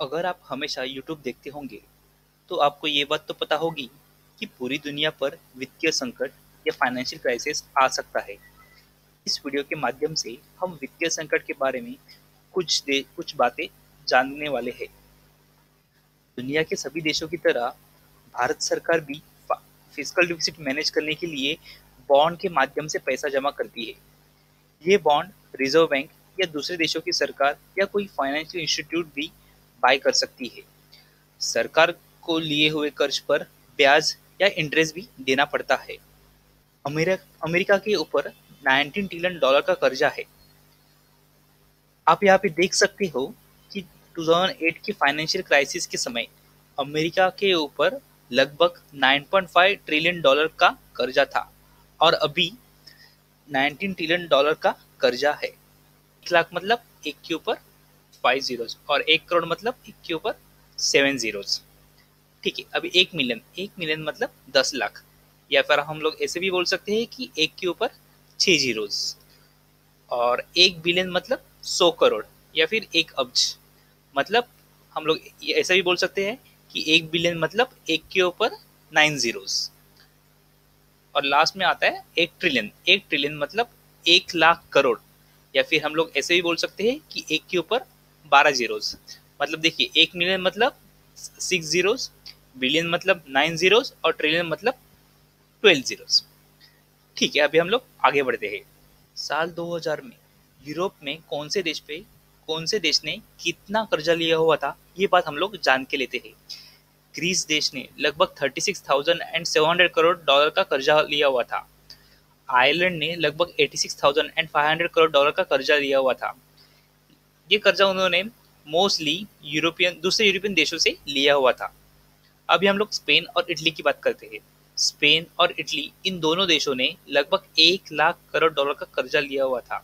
अगर आप हमेशा यूट्यूब देखते होंगे तो आपको ये बात तो पता होगी कि पूरी दुनिया पर वित्तीय संकट या फाइनेंशियल क्राइसिस आ सकता है। इस वीडियो के माध्यम से हम वित्तीय संकट के बारे में कुछ बातें जानने वाले हैं। दुनिया के सभी देशों की तरह भारत सरकार भी फिस्कल डिफिसिट मैनेज करने के लिए बॉन्ड के माध्यम से पैसा जमा करती है। ये बॉन्ड रिजर्व बैंक या दूसरे देशों की सरकार या कोई फाइनेंशियल इंस्टीट्यूट भी बाय कर सकती है। सरकार को लिए हुए कर्ज पर ब्याज या इंटरेस्ट भी देना पड़ता है। अमेरिका के ऊपर 19 ट्रिलियन डॉलर का कर्जा है। आप यहाँ पे देख सकते हो कि 2008 की फाइनेंशियल क्राइसिस के समय अमेरिका के ऊपर लगभग 9.5 ट्रिलियन डॉलर का कर्जा था और अभी 19 ट्रिलियन डॉलर का कर्जा है। 1 लाख मतलब एक के ऊपर 5 जीरोस और 1 करोड़ मतलब एक के ऊपर 7 जीरोस। ठीक है, अभी 1 मिलियन मतलब 10 लाख, या फिर हम लोग ऐसे भी बोल सकते हैं कि एक के ऊपर 6 जीरोस। और 1 बिलियन मतलब 100 करोड़ या फिर 1 अब्ज, मतलब हम लोग ऐसा भी बोल सकते हैं कि 1 बिलियन मतलब एक के ऊपर 9 जीरोस। और लास्ट में आता है 1 ट्रिलियन मतलब 1 लाख करोड़, या फिर हम लोग ऐसे भी बोल सकते हैं कि एक के ऊपर 12 जीरोस। मतलब देखिए, 1 मिलियन मतलब 6 जीरोस, बिलियन मतलब 9 जीरोस और ट्रिलियन मतलब 12 जीरोस। ठीक है, अभी हम लोग आगे बढ़ते हैं। साल 2000 में यूरोप में कौन से देश ने कितना कर्जा लिया हुआ था, ये बात हम लोग जान के लेते हैं। ग्रीस देश ने लगभग 36,700 करोड़ डॉलर का कर्जा लिया हुआ था। आयरलैंड ने लगभग 86,500 करोड़ डॉलर का कर्जा लिया हुआ था। ये कर्जा उन्होंने मोस्टली दूसरे यूरोपियन देशों से लिया हुआ था। अभी हम लोग स्पेन और इटली की बात करते हैं। स्पेन और इटली, इन दोनों देशों ने लगभग 1 लाख करोड़ डॉलर का कर्जा लिया हुआ था।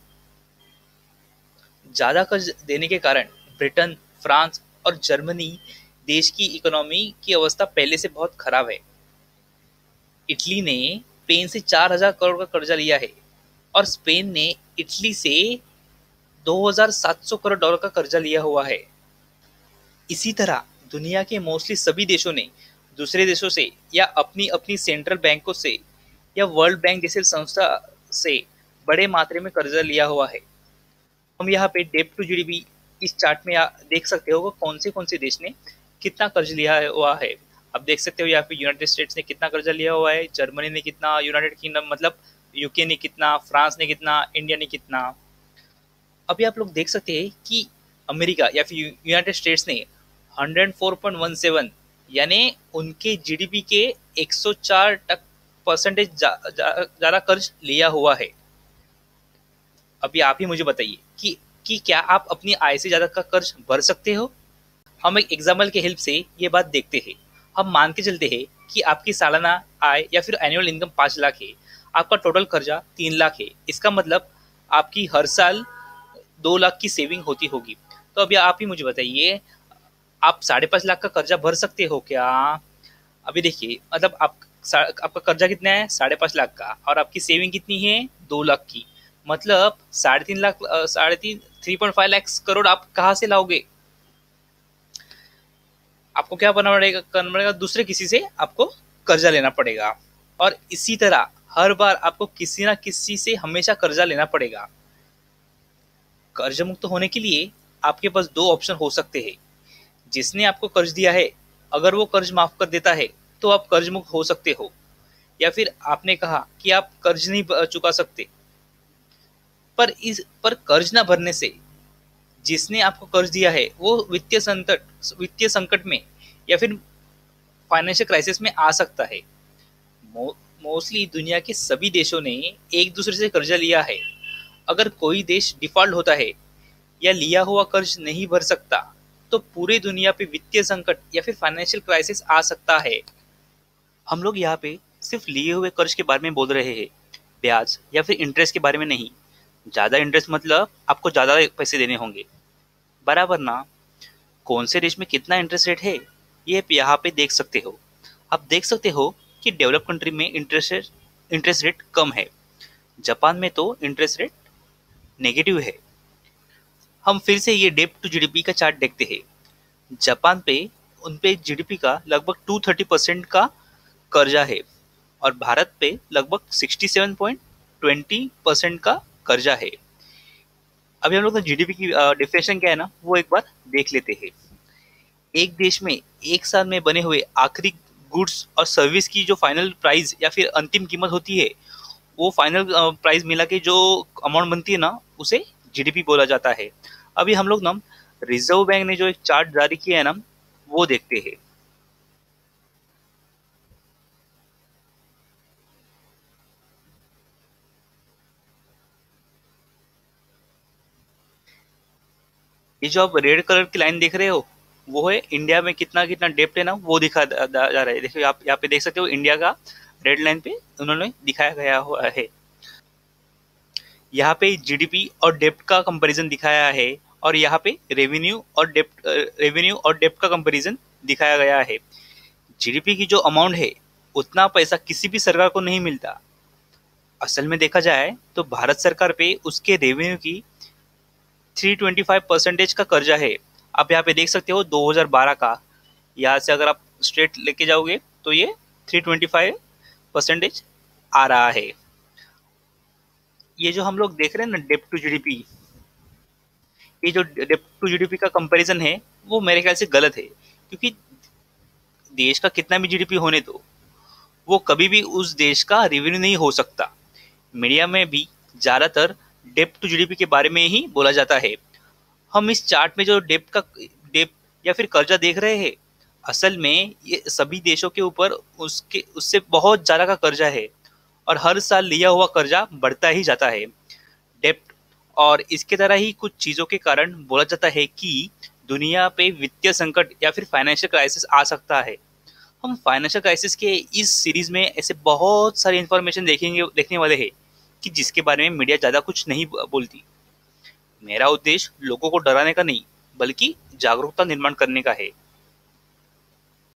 ज्यादा कर्ज देने के कारण ब्रिटेन, फ्रांस और जर्मनी देश की इकोनॉमी की अवस्था पहले से बहुत खराब है। इटली ने स्पेन से 4,000 करोड़ का कर्जा लिया है और स्पेन ने इटली से 2,700 करोड़ डॉलर का कर्जा लिया हुआ है। इसी तरह दुनिया के मोस्टली सभी देशों ने दूसरे देशों से या अपनी अपनी सेंट्रल बैंकों से या वर्ल्ड बैंक जैसे संस्था से बड़े मात्रा में कर्जा लिया हुआ है। हम यहाँ पे डेब्ट टू जीडीपी इस चार्ट में देख सकते हो कौन से देश ने कितना कर्ज लिया हुआ है। अब देख सकते हो यहाँ पे यूनाइटेड स्टेट्स ने कितना कर्जा लिया हुआ है, जर्मनी ने कितना, यूनाइटेड किंगडम मतलब यूके ने कितना, फ्रांस ने कितना, इंडिया ने कितना। अभी आप लोग देख सकते हैं कि अमेरिका या फिर यूनाइटेड स्टेट्स ने 104.17 यानी उनके जीडीपी के 104% ज्यादा कर्ज लिया हुआ है। अभी आप ही मुझे बताइए कि क्या आप अपनी आय से ज्यादा का कर्ज भर सकते हो? हम एक एग्जाम्पल के हेल्प से ये बात देखते हैं। हम मान के चलते हैं कि आपकी सालाना आय या फिर एनुअल इनकम 5 लाख है, आपका टोटल कर्जा 3 लाख है। इसका मतलब आपकी हर साल 2 लाख की सेविंग होती होगी। तो अभी आप ही मुझे बताइए, आप 5.5 लाख का कर्जा भर सकते हो क्या? अभी देखिए, मतलब आपका कर्जा कितना है? 5.5 लाख का, और आपकी सेविंग कितनी है? 2 लाख की। मतलब 3.5 लाख, 3.5 लाख करोड़ आप कहाँ से लाओगे? आपको क्या करना पड़ेगा, दूसरे किसी से आपको कर्जा लेना पड़ेगा। और इसी तरह हर बार आपको किसी ना किसी से हमेशा कर्जा लेना पड़ेगा। कर्ज मुक्त होने के लिए आपके पास दो ऑप्शन हो सकते हैं। जिसने आपको कर्ज दिया है, अगर वो कर्ज माफ कर देता है तो आप कर्ज मुक्त हो सकते हो, या फिर आपने कहा कि आप कर्ज नहीं चुका सकते, पर कर्ज ना भरने से जिसने आपको कर्ज दिया है वो वित्तीय संकट में या फिर फाइनेंशियल क्राइसिस में आ सकता है। मोस्टली दुनिया के सभी देशों ने एक दूसरे से कर्जा लिया है। अगर कोई देश डिफॉल्ट होता है या लिया हुआ कर्ज नहीं भर सकता तो पूरे दुनिया पे वित्तीय संकट या फिर फाइनेंशियल क्राइसिस आ सकता है। हम लोग यहाँ पे सिर्फ लिए हुए कर्ज के बारे में बोल रहे हैं, ब्याज या फिर इंटरेस्ट के बारे में नहीं। ज्यादा इंटरेस्ट मतलब आपको ज्यादा पैसे देने होंगे, बराबर ना? कौन से देश में कितना इंटरेस्ट रेट है ये आप यहाँ पे देख सकते हो। आप देख सकते हो कि डेवलप कंट्री में इंटरेस्ट रेट कम है। जापान में तो इंटरेस्ट रेट नेगेटिव है। हम फिर से ये डेब्ट टू जीडीपी का चार्ट देखते हैं। जापान पे उन पे जीडीपी का लगभग 230% का कर्जा है और भारत पे लगभग 67.20% का कर्जा है। अभी हम लोग जीडीपी की डिफिनेशन क्या है ना वो एक बार देख लेते हैं। एक देश में एक साल में बने हुए आखिरी गुड्स और सर्विस की जो फाइनल प्राइस या फिर अंतिम कीमत होती है, वो फाइनल प्राइस मिला के जो अमाउंट बनती है ना, उसे जीडीपी बोला जाता है। अभी हम लोग ना रिजर्व बैंक ने जो एक चार्ट जारी किया है ना, वो देखते हैं। ये जो आप रेड कलर की लाइन देख रहे हो, वो है इंडिया में कितना कितना डेप्ट है ना, वो दिखा जा रहा है। देखिए आप यहाँ पे देख सकते हो इंडिया का रेड लाइन पे उन्होंने दिखाया गया हुआ है। यहाँ पे जीडीपी और डेप्ट का कंपैरिजन दिखाया है और यहाँ पे रेवेन्यू और डेप्ट का कंपैरिजन दिखाया गया है। जीडीपी की जो अमाउंट है, उतना पैसा किसी भी सरकार को नहीं मिलता। असल में देखा जाए तो भारत सरकार पे उसके रेवेन्यू की 325% का कर्जा है। आप यहाँ पे देख सकते हो 2012 का। यहाँ से अगर आप स्ट्रेट लेके जाओगे तो ये 325% आ रहा है। ये जो हम लोग देख रहे हैं ना डेप्ट टू जीडीपी, ये जो डेप्ट टू जीडीपी का कंपैरिजन है, वो मेरे ख्याल से गलत है। क्योंकि देश का कितना भी जीडीपी होने दो, वो कभी भी उस देश का रेवेन्यू नहीं हो सकता। मीडिया में भी ज्यादातर डेप्ट टू जीडीपी के बारे में ही बोला जाता है। हम इस चार्ट में जो डेप्ट या फिर कर्जा देख रहे हैं, असल में ये सभी देशों के ऊपर उसके उससे बहुत ज्यादा का कर्जा है और हर साल लिया हुआ कर्जा बढ़ता ही जाता है। डेप्ट और इसके तरह ही कुछ चीजों के कारण बोला जाता है कि दुनिया पे वित्तीय संकट या फिर फाइनेंशियल क्राइसिस आ सकता है। हम फाइनेंशियल क्राइसिस के इस सीरीज में ऐसे बहुत सारी इंफॉर्मेशन देखने वाले हैं कि जिसके बारे में मीडिया ज्यादा कुछ नहीं बोलती। मेरा उद्देश्य लोगों को डराने का नहीं, बल्कि जागरूकता निर्माण करने का है।